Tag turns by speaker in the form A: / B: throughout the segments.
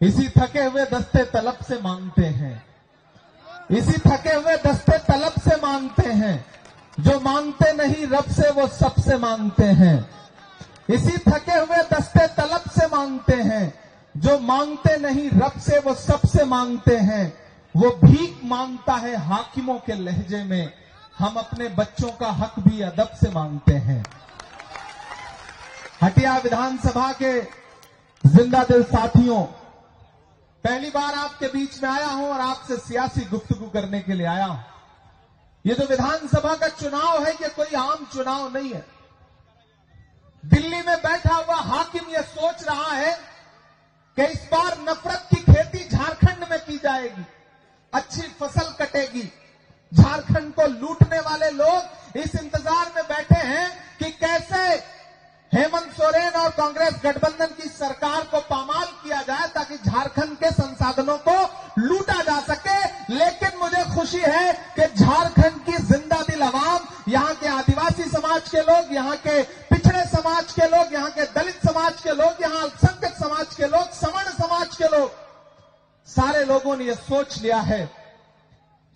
A: इसी थके हुए दस्ते तलब से मांगते हैं, इसी थके हुए दस्ते तलब से मांगते हैं, जो मांगते नहीं रब से वो सबसे मांगते हैं। इसी थके हुए दस्ते तलब से मांगते हैं, जो मांगते नहीं रब से वो सबसे मांगते हैं। वो भीख मांगता है हाकिमों के लहजे में, हम अपने बच्चों का हक भी अदब से मांगते हैं। हटिया विधानसभा के जिंदा दिल साथियों, पहली बार आपके बीच में आया हूं और आपसे सियासी गुफ्तगू करने के लिए आया हूं। ये जो विधानसभा का चुनाव है, ये कोई आम चुनाव नहीं है। दिल्ली में बैठा हुआ हाकिम ये सोच रहा है कि इस बार नफरत की खेती झारखंड में की जाएगी, अच्छी फसल कटेगी। झारखंड को लूटने वाले लोग इस इंतजार में बैठे हैं कि कैसे हेमंत सोरेन और कांग्रेस गठबंधन की सरकार को पामाल किया जाए ताकि झारखंड के संसाधनों को लूटा जा सके। लेकिन मुझे खुशी है कि झारखंड की जिंदा दिल आवाम, यहां के आदिवासी समाज के लोग, यहां के पिछड़े समाज के लोग, यहां के दलित समाज के लोग, यहां अल्पसंख्यक समाज के लोग, सवर्ण समाज के लोग, सारे लोगों ने यह सोच लिया है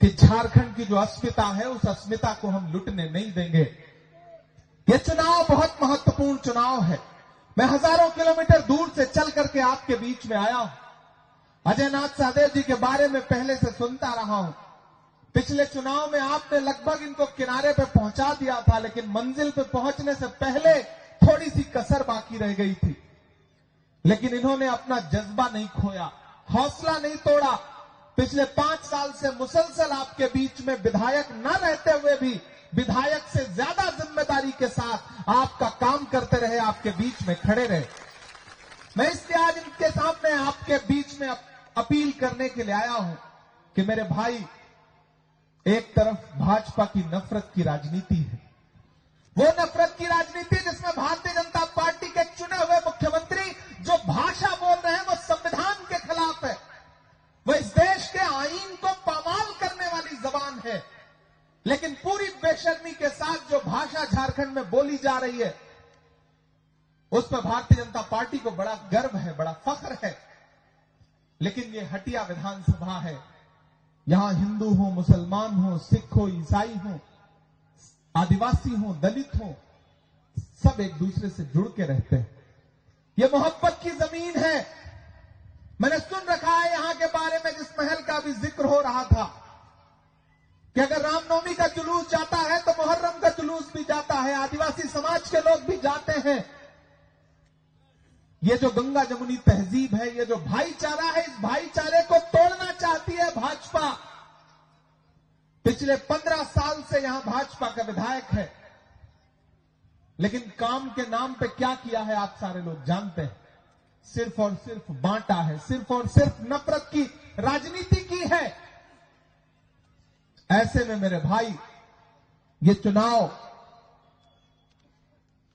A: कि झारखंड की जो अस्मिता है उस अस्मिता को हम लुटने नहीं देंगे। यह चुनाव बहुत महत्वपूर्ण चुनाव है। मैं हजारों किलोमीटर दूर से चल करके आपके बीच में आया हूं। अजय नाथ सहदेव जी के बारे में पहले से सुनता रहा हूं। पिछले चुनाव में आपने लगभग इनको किनारे पे पहुंचा दिया था, लेकिन मंजिल पे पहुंचने से पहले थोड़ी सी कसर बाकी रह गई थी। लेकिन इन्होंने अपना जज्बा नहीं खोया, हौसला नहीं तोड़ा। पिछले 5 साल से मुसलसल आपके बीच में विधायक न रहते हुए भी विधायक से ज्यादा जिम्मेदारी के साथ आपका काम करते रहे, आपके बीच में खड़े रहे। मैं इसलिए आज इनके सामने आपके बीच में अपील करने के लिए आया हूं कि मेरे भाई, एक तरफ भाजपा की नफरत की राजनीति है, वो नफरत की राजनीति जिसमें भारतीय जनता पार्टी के चुने हुए मुख्यमंत्री जो भाषा बोल रहे हैं वो संविधान के खिलाफ है, वो इस देश के आईन को पामाल करने वाली जबान है। लेकिन पूरी बेशर्मी के साथ जो भाषा झारखंड में बोली जा रही है, उस पर भारतीय जनता पार्टी को बड़ा गर्व है, बड़ा फख्र है। लेकिन ये हटिया विधानसभा है, यहां हिंदू हो, मुसलमान हो, सिख हो, ईसाई हो, आदिवासी हो, दलित हो, सब एक दूसरे से जुड़ के रहते हैं। ये मोहब्बत की जमीन है। मैंने सुन रखा है यहां के बारे में, जिस महल का भी जिक्र हो रहा था, कि अगर रामनवमी का जुलूस जाता है तो मुहर्रम का जुलूस भी जाता है, आदिवासी समाज के लोग भी जाते हैं। ये जो गंगा जमुनी तहजीब है, ये जो भाईचारा है, इस भाईचारे को तोड़ना चाहती है भाजपा। पिछले 15 साल से यहां भाजपा का विधायक है, लेकिन काम के नाम पे क्या किया है आप सारे लोग जानते हैं। सिर्फ और सिर्फ बांटा है, सिर्फ और सिर्फ नफरत की राजनीति की है। ऐसे में मेरे भाई, ये चुनाव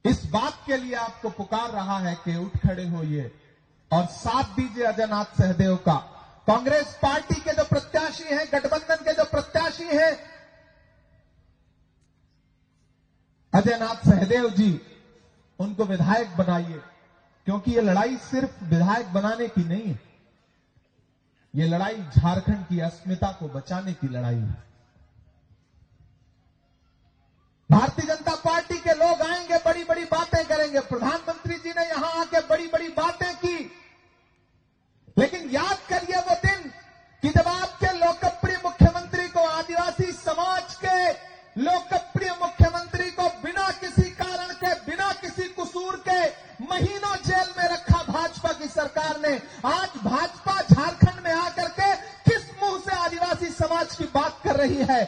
A: इस बात के लिए आपको पुकार रहा है कि उठ खड़े होइए और साथ दीजिए अजय नाथ सहदेव का। कांग्रेस पार्टी के जो प्रत्याशी हैं, गठबंधन के जो प्रत्याशी हैं, अजय नाथ सहदेव जी, उनको विधायक बनाइए, क्योंकि ये लड़ाई सिर्फ विधायक बनाने की नहीं है, ये लड़ाई झारखंड की अस्मिता को बचाने की लड़ाई है। भारतीय जनता पार्टी के लोग आएंगे, बड़ी बड़ी बातें करेंगे। प्रधानमंत्री जी ने यहां आके बड़ी बड़ी बातें की, लेकिन याद करिए वो दिन कि जब आपके लोकप्रिय मुख्यमंत्री को, आदिवासी समाज के लोकप्रिय मुख्यमंत्री को बिना किसी कारण के, बिना किसी कसूर के महीनों जेल में रखा भाजपा की सरकार ने। आज भाजपा झारखंड में आकर के किस मुंह से आदिवासी समाज की बात कर रही है?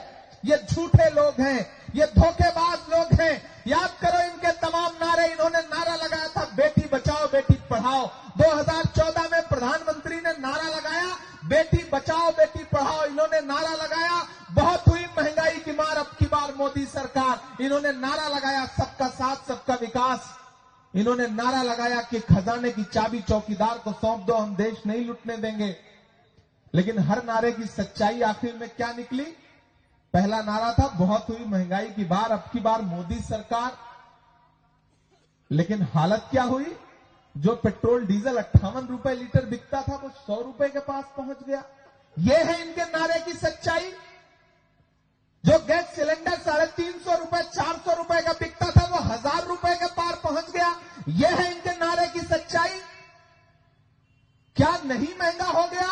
A: ये झूठे लोग हैं, ये धोखेबाज लोग हैं। याद करो इनके तमाम नारे, इन्होंने नारा लगाया था बेटी बचाओ बेटी पढ़ाओ। 2014 में प्रधानमंत्री ने नारा लगाया बेटी बचाओ बेटी पढ़ाओ, इन्होंने नारा लगाया बहुत हुई महंगाई की मार अब की बार मोदी सरकार, इन्होंने नारा लगाया सबका साथ सबका विकास, इन्होंने नारा लगाया कि खजाने की चाबी चौकीदार को सौंप दो, हम देश नहीं लूटने देंगे। लेकिन हर नारे की सच्चाई आखिर में क्या निकली? पहला नारा था बहुत हुई महंगाई की बार अब की बार मोदी सरकार, लेकिन हालत क्या हुई? जो पेट्रोल डीजल 58 रुपए लीटर बिकता था वो 100 रुपए के पास पहुंच गया। यह है इनके नारे की सच्चाई। जो गैस सिलेंडर 350 रुपए 400 रुपए का बिकता था वो 1000 रुपए के पार पहुंच गया। यह है इनके नारे की सच्चाई। क्या नहीं महंगा हो गया?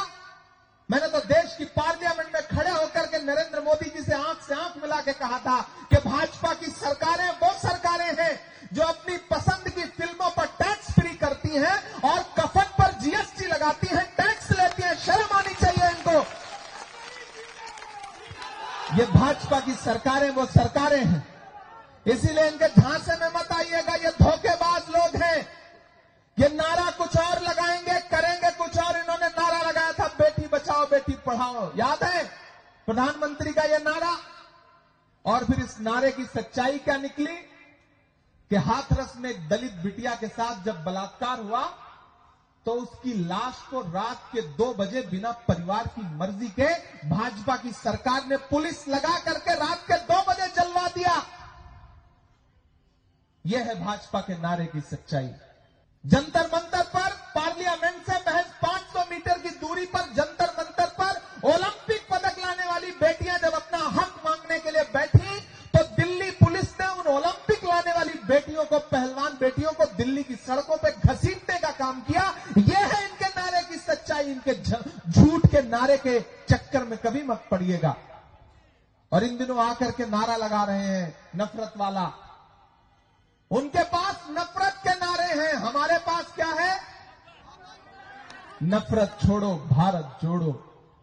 A: मैंने तो देश की पार्लियामेंट में खड़े होकर के नरेंद्र मोदी जी से आंख मिला के कहा था कि भाजपा की सरकारें वो सरकारें हैं जो अपनी पसंद की फिल्मों पर टैक्स फ्री करती हैं और कफन पर जीएसटी लगाती हैं, टैक्स लेती हैं। शर्म आनी चाहिए इनको। ये भाजपा की सरकारें वो सरकारें हैं। इसीलिए इनके झांसे में मत आइएगा। ये धोखेबाज लोग हैं। ये नारा कुछ और लगाएंगे, करेंगे कुछ और। इन्होंने नारा लगाया था बेटी बचाओ बेटी पढ़ाओ, याद है प्रधानमंत्री का ये नारा। और फिर इस नारे की सच्चाई क्या निकली कि हाथरस में एक दलित बिटिया के साथ जब बलात्कार हुआ तो उसकी लाश को रात के 2 बजे बिना परिवार की मर्जी के भाजपा की सरकार ने पुलिस लगा करके रात के 2 बजे जलवा दिया। यह है भाजपा के नारे की सच्चाई। जंतर मंतर पर पार्लियामेंट से महज 500 मीटर की दूरी पर जंतर मंतर पर ओलंपिक पदक लाने वाली बेटियां जब अपना हक मांगने के लिए बैठी तो दिल्ली पुलिस ने उन ओलंपिक लाने वाली बेटियों को, पहलवान बेटियों को दिल्ली की सड़कों पर घसीटने का काम किया। यह है इनके नारे की सच्चाई। इनके झूठ के नारे के चक्कर में कभी मत पड़िएगा। और इन दिनों आकर के नारा लगा रहे हैं नफरत वाला। उनके पास नफरत के नारे हैं, हमारे पास क्या है? नफरत छोड़ो भारत जोड़ो।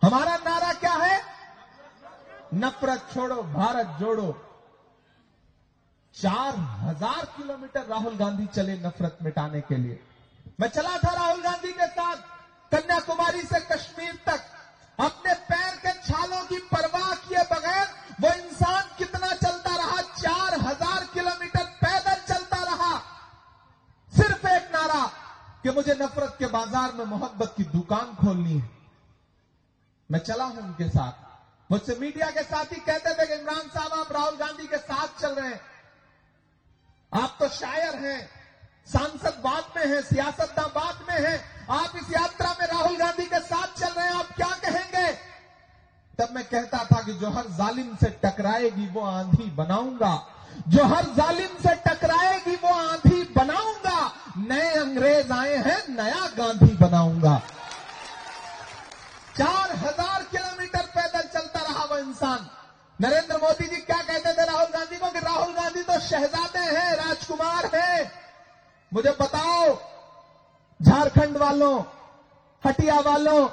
A: हमारा नारा क्या है? नफरत छोड़ो भारत जोड़ो। 4000 किलोमीटर राहुल गांधी चले नफरत मिटाने के लिए। मैं चला था राहुल गांधी के साथ कन्याकुमारी से कश्मीर तक। अपने पैर के छालों की परवाह किए बगैर वो इंसान कितना चलता रहा? 4000 किलोमीटर पैदल चलता रहा। सिर्फ एक नारा कि मुझे नफरत के बाजार में मोहब्बत की दुकान खोलनी है। मैं चला हूं उनके साथ। मुझसे मीडिया के साथ ही कहते थे कि इमरान साहब आप राहुल गांधी के साथ चल रहे हैं, आप तो शायर हैं, सांसद बाद में हैं, सियासतदान बाद में हैं, आप इस यात्रा में राहुल गांधी के साथ चल रहे हैं, आप क्या कहेंगे? तब मैं कहता था कि जो हर जालिम से टकराएगी वो आंधी बनाऊंगा, जो हर जालिम से टकराएगी वो आंधी बनाऊंगा। नए अंग्रेज आए हैं, नया गांधी बनाऊंगा। 4000 किलोमीटर पैदल चलता रहा वो इंसान। नरेंद्र मोदी जी क्या कहते थे राहुल गांधी को कि राहुल गांधी तो शहजादे हैं, राजकुमार हैं। मुझे बताओ झारखंड वालों, हटिया वालों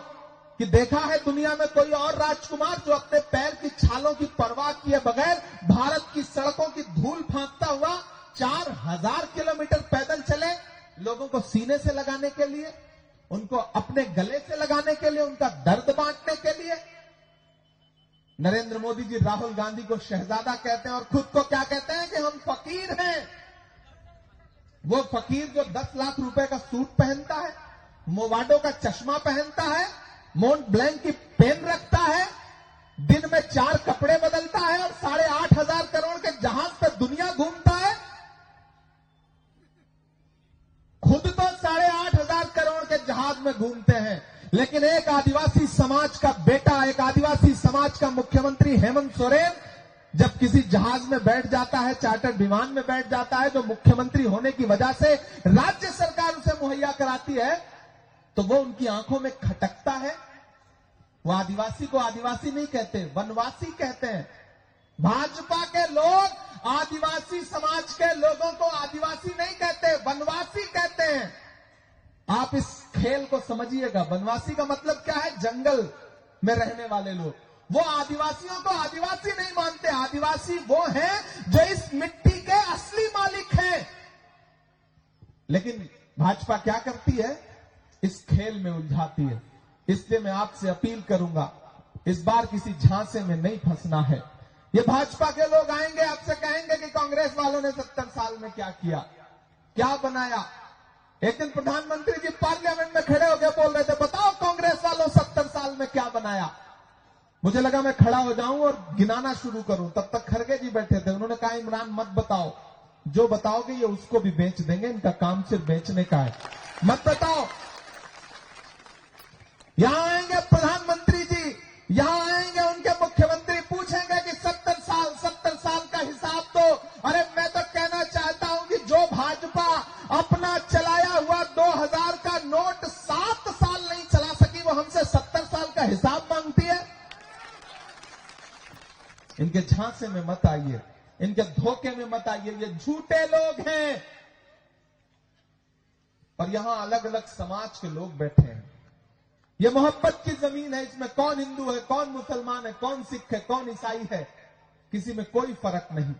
A: कि देखा है दुनिया में कोई और राजकुमार जो अपने पैर की छालों की परवाह किए बगैर भारत की सड़कों की धूल फांकता हुआ 4000 किलोमीटर पैदल चले, लोगों को सीने से लगाने के लिए, उनको अपने गले से लगाने के लिए, उनका दर्द बांटने के लिए। नरेंद्र मोदी जी राहुल गांधी को शहजादा कहते हैं और खुद को क्या कहते हैं कि हम फकीर हैं। वो फकीर जो 10 लाख रुपए का सूट पहनता है, मोवाडो का चश्मा पहनता है, मोंट ब्लैंक की पेन रखता है, दिन में 4 कपड़े बदलता है और 8,500 करोड़ के जहाज पर दुनिया घूमता है। खुद तो 8,500 करोड़ के जहाज में घूमते हैं, लेकिन एक आदिवासी समाज का बेटा, एक आदिवासी समाज का मुख्यमंत्री हेमंत सोरेन जब किसी जहाज में बैठ जाता है, चार्टर्ड विमान में बैठ जाता है, जो मुख्यमंत्री होने की वजह से राज्य सरकार उसे मुहैया कराती है, तो वो उनकी आंखों में खटकता है। वो आदिवासी को आदिवासी नहीं कहते, वनवासी कहते हैं। भाजपा के लोग आदिवासी समाज के लोगों को आदिवासी नहीं कहते, वनवासी कहते हैं। आप इस खेल को समझिएगा। वनवासी का मतलब क्या है? जंगल में रहने वाले लोग। वो आदिवासियों को आदिवासी नहीं मानते। आदिवासी वो हैं जो इस मिट्टी के असली मालिक हैं। लेकिन भाजपा क्या करती है? इस खेल में उलझाती है। इसलिए मैं आपसे अपील करूंगा, इस बार किसी झांसे में नहीं फंसना है। ये भाजपा के लोग आएंगे, आपसे कहेंगे कि कांग्रेस वालों ने 70 साल में क्या किया, क्या बनाया। एक दिन प्रधानमंत्री जी पार्लियामेंट में खड़े होकर बोल रहे थे, बताओ कांग्रेस वालों 70 साल में क्या बनाया। मुझे लगा मैं खड़ा हो जाऊं और गिनाना शुरू करूं, तब तक खड़गे जी बैठे थे। उन्होंने कहा इमरान मत बताओ, जो बताओगे ये उसको भी बेच देंगे, इनका काम सिर्फ बेचने का है। मत बताओ। यहां आएंगे प्रधानमंत्री जी, यहां आएंगे उनके मुख्यमंत्री, पूछेंगे कि 70 साल का हिसाब तो। अरे मैं तो कहना चाहता हूं कि जो भाजपा अपना चलाया हुआ 2000 का नोट 7 साल नहीं चला सकी, वो हमसे 70 साल का हिसाब मांगती है। इनके झांसे में मत आइए, इनके धोखे में मत आइए, ये झूठे लोग हैं। और यहां अलग अलग समाज के लोग बैठे हैं। ये मोहब्बत की जमीन है, इसमें कौन हिंदू है, कौन मुसलमान है, कौन सिख है, कौन ईसाई है, किसी में कोई फर्क नहीं।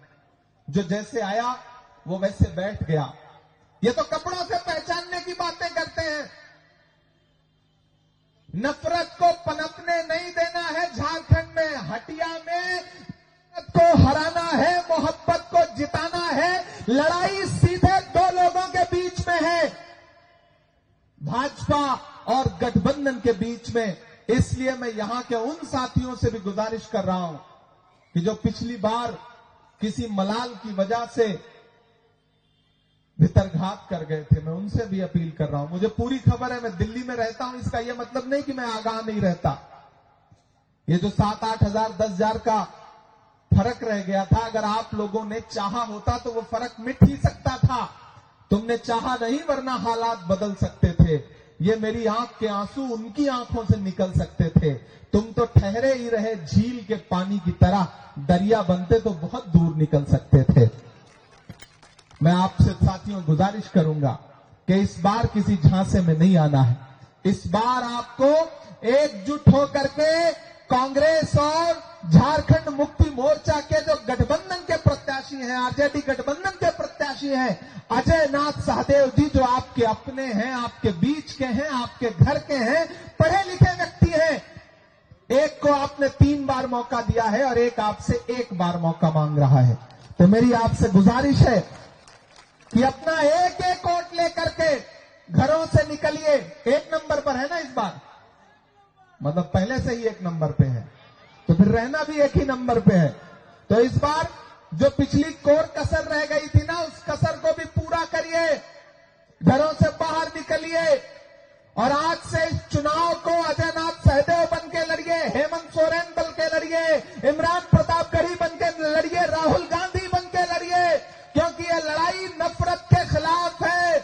A: जो जैसे आया वो वैसे बैठ गया। ये तो कपड़ों से पहचानने की बातें करते हैं। नफरत को पनपने नहीं देना है झारखंड में। हटिया में नफरत को हराना है, मोहब्बत को जिताना है। लड़ाई सीधे दो लोगों के बीच में है, भाजपा और गठबंधन के बीच में। इसलिए मैं यहां के उन साथियों से भी गुजारिश कर रहा हूं कि जो पिछली बार किसी मलाल की वजह से भितरघात कर गए थे, मैं उनसे भी अपील कर रहा हूं। मुझे पूरी खबर है, मैं दिल्ली में रहता हूं, इसका यह मतलब नहीं कि मैं आगाह नहीं रहता। ये जो 7-8 हजार 10,000 का फर्क रह गया था, अगर आप लोगों ने चाहा होता तो वो फर्क मिट ही सकता था। तुमने चाहा नहीं, वरना हालात बदल सकते थे। ये मेरी आंख के आंसू उनकी आंखों से निकल सकते थे। तुम तो ठहरे ही रहे झील के पानी की तरह, दरिया बनते तो बहुत दूर निकल सकते थे। मैं आपसे साथियों गुजारिश करूंगा कि इस बार किसी झांसे में नहीं आना है। इस बार आपको एकजुट होकर के कांग्रेस और झारखंड मुक्ति मोर्चा के जो गठबंधन के प्रत्याशी हैं, आरजेडी गठबंधन के प्रत्याशी हैं, अजय नाथ सहदेव जी, जो आपके अपने हैं, आपके बीच के हैं, आपके घर के हैं, पढ़े लिखे व्यक्ति हैं। एक को आपने 3 बार मौका दिया है और एक आपसे 1 बार मौका मांग रहा है। तो मेरी आपसे गुजारिश है कि अपना एक एक वोट लेकर के घरों से निकलिए। 1 नंबर पर है ना इस बार, मतलब पहले से ही 1 नंबर पे है, तो फिर रहना भी 1 ही नंबर पे है। तो इस बार जो पिछली कोर कसर रह गई थी ना, उस कसर को भी पूरा करिए, घरों से बाहर निकलिए और आज से इस चुनाव को अजय नाथ सहदेव बन के लड़िए, हेमंत सोरेन बन के लड़िए, इमरान प्रतापगढ़ी बन के लड़िए, राहुल गांधी बन के लड़िए, क्योंकि यह लड़ाई नफरत के खिलाफ है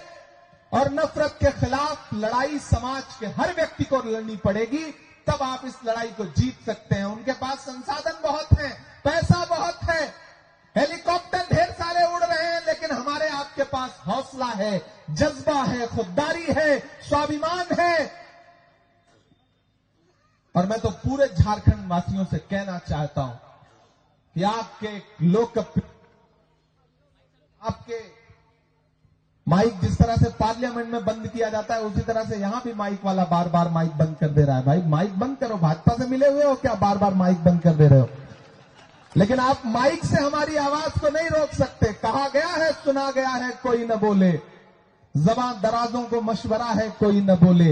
A: और नफरत के खिलाफ लड़ाई समाज के हर व्यक्ति को लड़नी पड़ेगी। तब आप इस लड़ाई को जीत सकते हैं। उनके पास संसाधन बहुत हैं, पैसा बहुत है, हेलीकॉप्टर ढेर सारे उड़ रहे हैं, लेकिन हमारे आपके पास हौसला है, जज्बा है, खुददारी है, स्वाभिमान है। और मैं तो पूरे झारखंड वासियों से कहना चाहता हूं कि आपके आपके माइक जिस तरह से पार्लियामेंट में बंद किया जाता है, उसी तरह से यहां भी माइक वाला बार बार माइक बंद कर दे रहा है। भाई माइक बंद करो, भाजपा से मिले हुए हो क्या, बार बार माइक बंद कर दे रहे हो। लेकिन आप माइक से हमारी आवाज को नहीं रोक सकते। कहा गया है, सुना गया है, कोई न बोले, ज़बां दराजों को मशवरा है, कोई न बोले।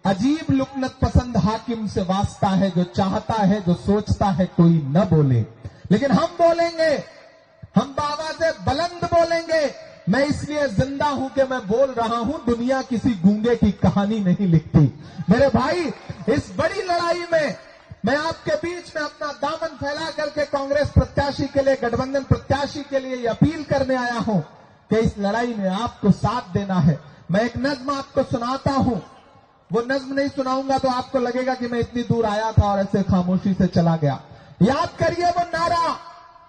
A: अजीब लुकनत पसंद हाकिम से वास्ता है, जो चाहता है, जो सोचता है, कोई न बोले। लेकिन हम बोलेंगे, हम बाबा से बुलंद बोलेंगे। मैं इसलिए जिंदा हूं कि मैं बोल रहा हूं, दुनिया किसी गूंगे की कहानी नहीं लिखती। मेरे भाई, इस बड़ी लड़ाई में मैं आपके बीच में अपना दामन फैला करके कांग्रेस प्रत्याशी के लिए, गठबंधन प्रत्याशी के लिए अपील करने आया हूं कि इस लड़ाई में आपको साथ देना है। मैं एक नज्म आपको सुनाता हूं, वो नज्म नहीं सुनाऊंगा तो आपको लगेगा कि मैं इतनी दूर आया था और ऐसे खामोशी से चला गया। याद करिए वो नारा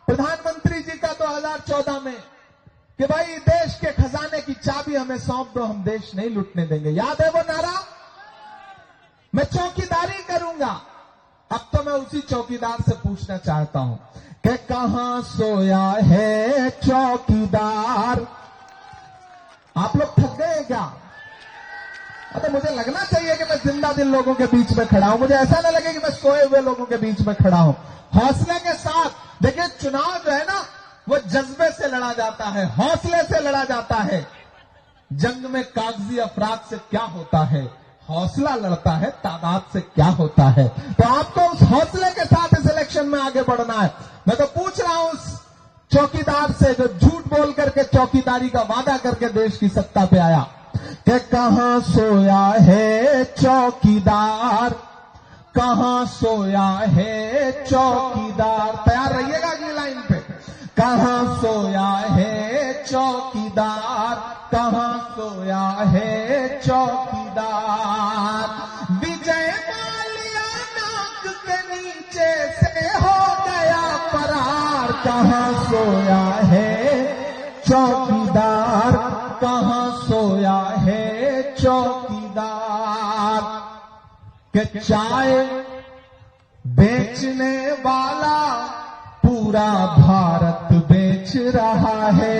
A: प्रधानमंत्री जी का 2014 में कि भाई देश के खजाने की चाबी हमें सौंप दो, हम देश नहीं लूटने देंगे। याद है वो नारा? मैं चौकीदारी करूंगा। अब तो मैं उसी चौकीदार से पूछना चाहता हूं कि कहां सोया है चौकीदार। आप लोग थक गए हैं क्या? तो मुझे लगना चाहिए कि मैं जिंदा दिल लोगों के बीच में खड़ा हूं। मुझे ऐसा ना लगे कि मैं सोए हुए लोगों के बीच में खड़ा हूं। हौसले के साथ देखिए, चुनाव जो है ना, वो जज्बे से लड़ा जाता है, हौसले से लड़ा जाता है। जंग में कागजी अफराद से क्या होता है, हौसला लड़ता है, तादाद से क्या होता है। तो आपको उस हौसले के साथ इस इलेक्शन में आगे बढ़ना है। मैं तो पूछ रहा हूं उस चौकीदार से जो झूठ बोल बोल करके चौकीदारी का वादा करके देश की सत्ता पे आया कि कहां सोया है चौकीदार, कहां सोया है चौकीदार। तैयार रहिएगा अगली लाइन पे। कहां सोया है चौकीदार, कहां सोया है चौकीदार। विजय माल्या नाक के नीचे से हो गया फरार। कहां सोया है चौकीदार, कहां सोया है चौकीदार। कि चाय बेचने वाला पूरा भारत बेच रहा है।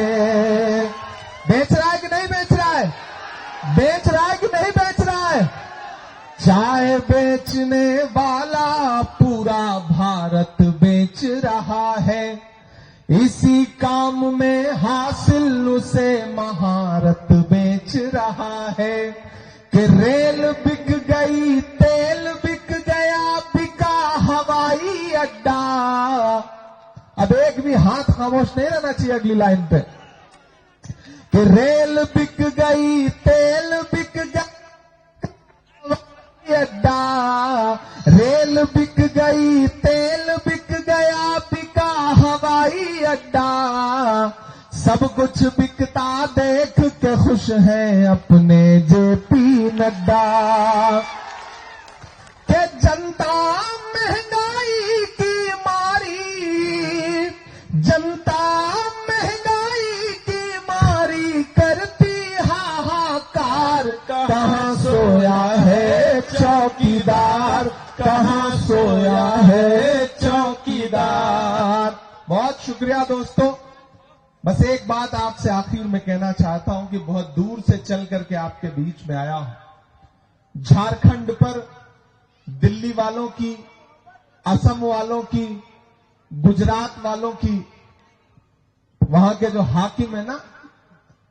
A: बेच रहा है कि नहीं बेच रहा है? बेच रहा है कि नहीं बेच रहा है? चाय बेचने वाला पूरा भारत बेच रहा है। इसी काम में हासिल उसे महारत बेच रहा है। कि रेल बिक गई, तेल बिक गया, बिका हवाई अड्डा। अब एक भी हाथ खामोश नहीं रहना चाहिए अगली लाइन पे। कि रेल बिक गई, तेल बिक गया, हवाई अड्डा। रेल बिक गई, तेल बिक गया, बिका हवाई अड्डा। सब कुछ बिकता देख के खुश हैं अपने जेपी नड्डा। के जनता महंगाई की मारी, जनता महंगाई की मारी करती हाहाकार। कहां सोया है चौकीदार, कहां सोया है चौकीदार। बहुत शुक्रिया दोस्तों। बस एक बात आपसे आखिर में कहना चाहता हूं कि बहुत दूर से चल करके आपके बीच में आया हूं। झारखंड पर दिल्ली वालों की, असम वालों की, गुजरात वालों की, वहां के जो हाकिम है ना,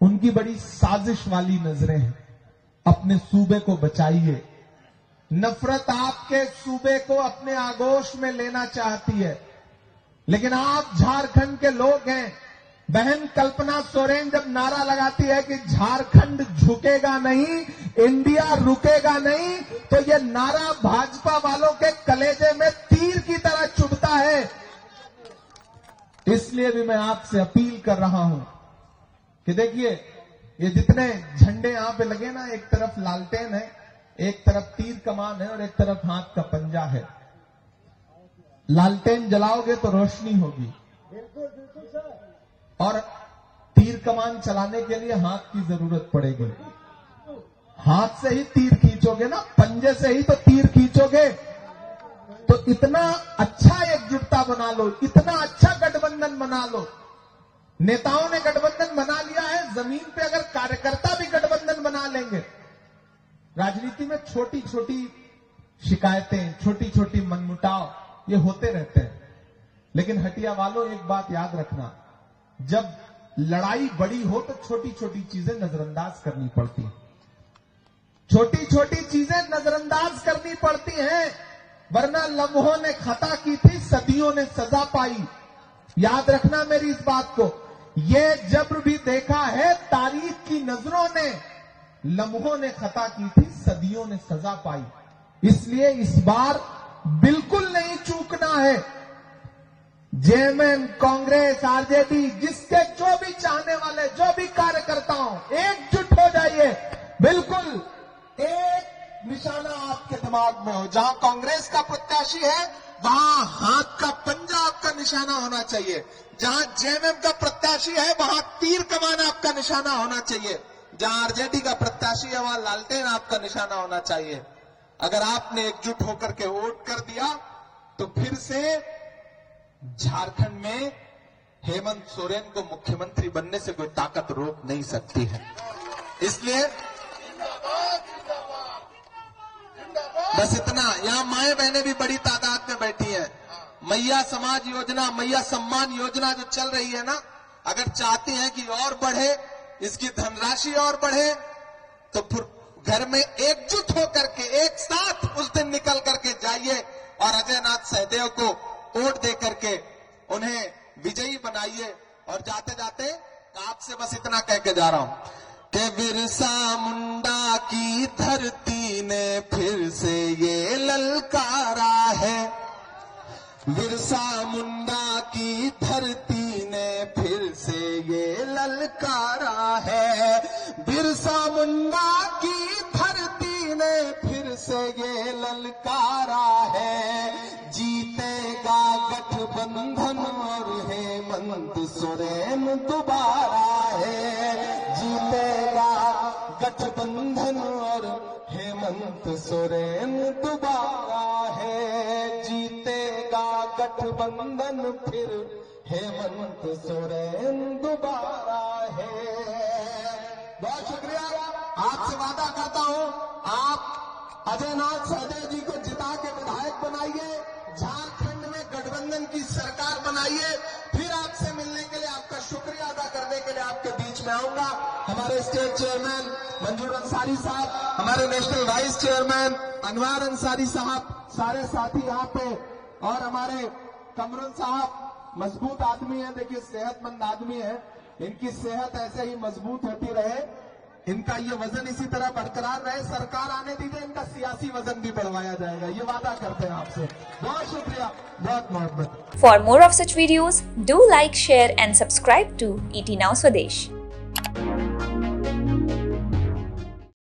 A: उनकी बड़ी साजिश वाली नजरें हैं। अपने सूबे को बचाइए। नफरत आपके सूबे को अपने आगोश में लेना चाहती है, लेकिन आप झारखंड के लोग हैं। बहन कल्पना सोरेन जब नारा लगाती है कि झारखंड झुकेगा नहीं, इंडिया रुकेगा नहीं, तो यह नारा भाजपा वालों के कलेजे में तीर की तरह चुभता है। इसलिए भी मैं आपसे अपील कर रहा हूं कि देखिए, ये जितने झंडे यहां पे लगे ना, एक तरफ लालटेन है, एक तरफ तीर कमान है और एक तरफ हाथ का पंजा है। लालटेन जलाओगे तो रोशनी होगी, और तीर कमान चलाने के लिए हाथ की जरूरत पड़ेगी। हाथ से ही तीर खींचोगे ना, पंजे से ही तो तीर खींचोगे। तो इतना अच्छा एकजुटता बना लो, इतना अच्छा गठबंधन बना लो। नेताओं ने गठबंधन बना लिया है, जमीन पे अगर कार्यकर्ता भी गठबंधन बना लेंगे। राजनीति में छोटी छोटी शिकायतें, छोटी छोटी मनमुटाव ये होते रहते हैं, लेकिन हटिया वालों एक बात याद रखना, जब लड़ाई बड़ी हो तो छोटी छोटी चीजें नजरअंदाज करनी पड़ती हैं। छोटी छोटी चीजें नजरअंदाज करनी पड़ती हैं, वरना लम्हों ने खता की थी, सदियों ने सजा पाई। याद रखना मेरी इस बात को। ये जब्र भी देखा है तारीख की नजरों ने, लम्हों ने खता की थी, सदियों ने सजा पाई। इसलिए इस बार बिल्कुल नहीं चूकना है। जेएमएम, कांग्रेस, आरजेडी, जिसके जो भी चाहने वाले, जो भी कार्यकर्ता हो, एकजुट हो जाइए। बिल्कुल एक निशाना आपके दिमाग में हो। जहां कांग्रेस का प्रत्याशी है वहां हाथ का पंजा आपका निशाना होना चाहिए। जहां जेएमएम का प्रत्याशी है वहां तीर कमान आपका निशाना होना चाहिए। जहां आरजेडी का प्रत्याशी है वहां लालटेन आपका निशाना होना चाहिए। अगर आपने एकजुट होकर के वोट कर दिया तो फिर से झारखंड में हेमंत सोरेन को मुख्यमंत्री बनने से कोई ताकत रोक नहीं सकती है। इसलिए बस इतना, यहां माएं बहनें भी बड़ी तादाद में बैठी हैं। मैया समाज योजना, मैया सम्मान योजना जो चल रही है ना, अगर चाहती हैं कि और बढ़े, इसकी धनराशि और बढ़े, तो फिर घर में एकजुट होकर के एक साथ उस दिन निकल करके जाइए और अजय नाथ सहदेव को वोट दे करके उन्हें विजयी बनाइए। और जाते जाते आपसे बस इतना कह के जा रहा हूं कि बिरसा मुंडा की धरती ने फिर से ये ललकारा है। बिरसा मुंडा की धरती ने फिर से ये ललकारा है। बिरसा मुंडा की धरती ने फिर से ये ललकारा है। जीतेगा गठबंधन और हेमंत सोरेन दोबारा है। जीतेगा गठबंधन और हेमंत सोरेन दोबारा है। जीतेगा गठबंधन फिर हेमंत सोरेन दोबारा है। बहुत शुक्रिया। आपसे वादा करता हूं, आप अजय नाथ सहदेव जी को जिता के विधायक बनाइए, झारखंड में गठबंधन की सरकार बनाइए, फिर आपसे मिलने के लिए, आपका शुक्रिया अदा करने के लिए आपके बीच में आऊंगा। हमारे स्टेट चेयरमैन मंजूर अंसारी साहब, हमारे national vice chairman Anwar Ansari साहब, सारे साथी यहाँ पे, और हमारे कमरुल साहब मजबूत आदमी है, देखिए सेहतमंद आदमी है, इनकी सेहत ऐसे ही मजबूत होती रहे, इनका ये वजन इसी तरह बरकरार रहे, सरकार आने दीजिए, इनका सियासी वजन भी बढ़वाया जाएगा, ये वादा करते हैं आपसे। बहुत शुक्रिया, बहुत मोहब्बत।
B: For more of such videos, do like, share and subscribe to ET Now Swadesh.